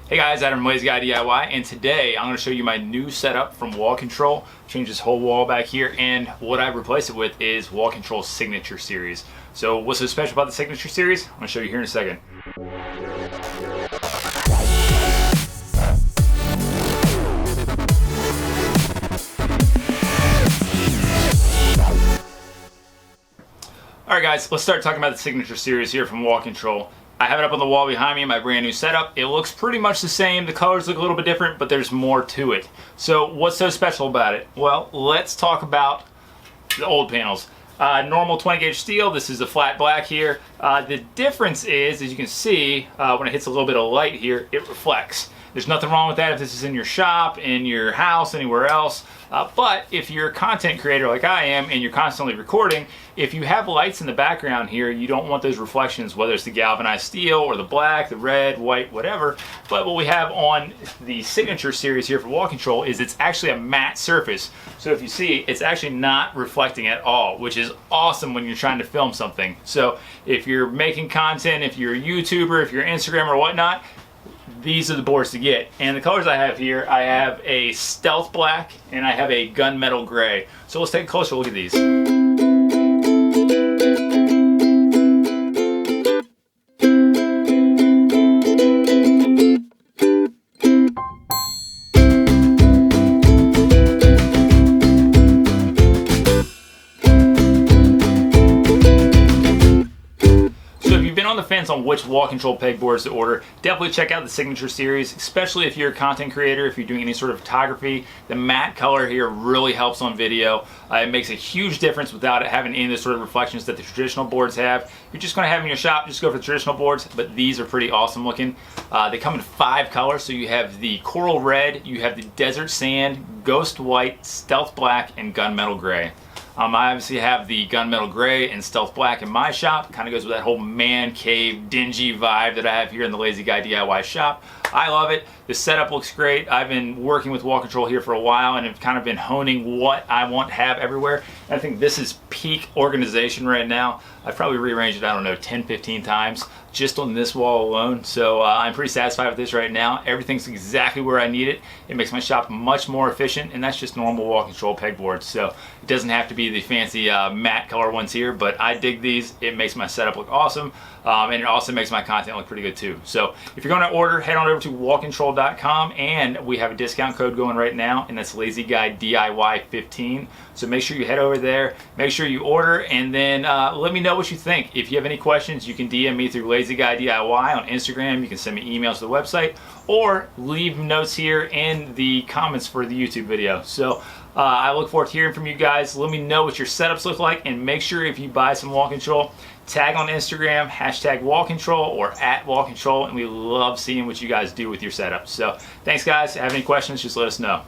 Hey guys, Adam from Lazy Guy DIY, and today I'm going to show you my new setup from Wall Control. Change this whole wall back here, and what I replace it with is Wall Control's Signature Series. So what's so special about the Signature Series? I'm going to show you here in a second. Alright guys, let's start talking about the Signature Series here from Wall Control. I have it up on the wall behind me in my brand new setup. It looks pretty much the same. The colors look a little bit different, but there's more to it. So what's so special about it? Well, let's talk about the old panels. Normal 20 gauge steel, this is the flat black here. The difference is, as you can see, when it hits a little bit of light here, it reflects. There's nothing wrong with that if this is in your shop, in your house, anywhere else. But if you're a content creator like I am and you're constantly recording, if you have lights in the background here, you don't want those reflections, whether it's the galvanized steel or the black, the red, white, whatever. But what we have on the Signature Series here for Wall Control is it's actually a matte surface. So if you see, it's actually not reflecting at all, which is awesome when you're trying to film something. So if you're making content, if you're a YouTuber, if you're Instagram or whatnot, these are the boards to get. And the colors I have here, I have a stealth black and I have a gunmetal gray. So let's take a closer look at these. On the fence on which Wall Control pegboards to order, definitely check out the Signature Series, especially if you're a content creator, if you're doing any sort of photography. The matte color here really helps on video. It makes a huge difference without it having any of the sort of reflections that the traditional boards have. If you're just going to have in your shop, just go for the traditional boards, but these are pretty awesome looking. They come in 5 colors, so you have the coral red, you have the desert sand, ghost white, stealth black, and gunmetal gray. I obviously have the gunmetal gray and stealth black in my shop. Kind of goes with that whole man cave, dingy vibe that I have here in the Lazy Guy DIY shop. I love it. The setup looks great. I've been working with Wall Control here for a while and have kind of been honing what I want to have everywhere. And I think this is peak organization right now. I've probably rearranged it, I don't know, 10, 15 times just on this wall alone. So I'm pretty satisfied with this right now. Everything's exactly where I need it. It makes my shop much more efficient, and that's just normal Wall Control pegboards. So it doesn't have to be the fancy matte color ones here, but I dig these. It makes my setup look awesome, and it also makes my content look pretty good too. So if you're going to order, head on over to wallcontrol.com, and we have a discount code going right now, and that's Lazy Guy DIY 15. So make sure you head over there, make sure you order, and then let me know what you think. If you have any questions, you can DM me through Lazy Guy DIY on Instagram. You can send me emails to the website, or leave notes here in the comments for the YouTube video. So I look forward to hearing from you guys. Let me know what your setups look like, and make sure if you buy some Wall Control, tag on Instagram, hashtag Wall Control or @Wall Control, and we love seeing what you guys do with your setups. So thanks guys. If you have any questions, just let us know.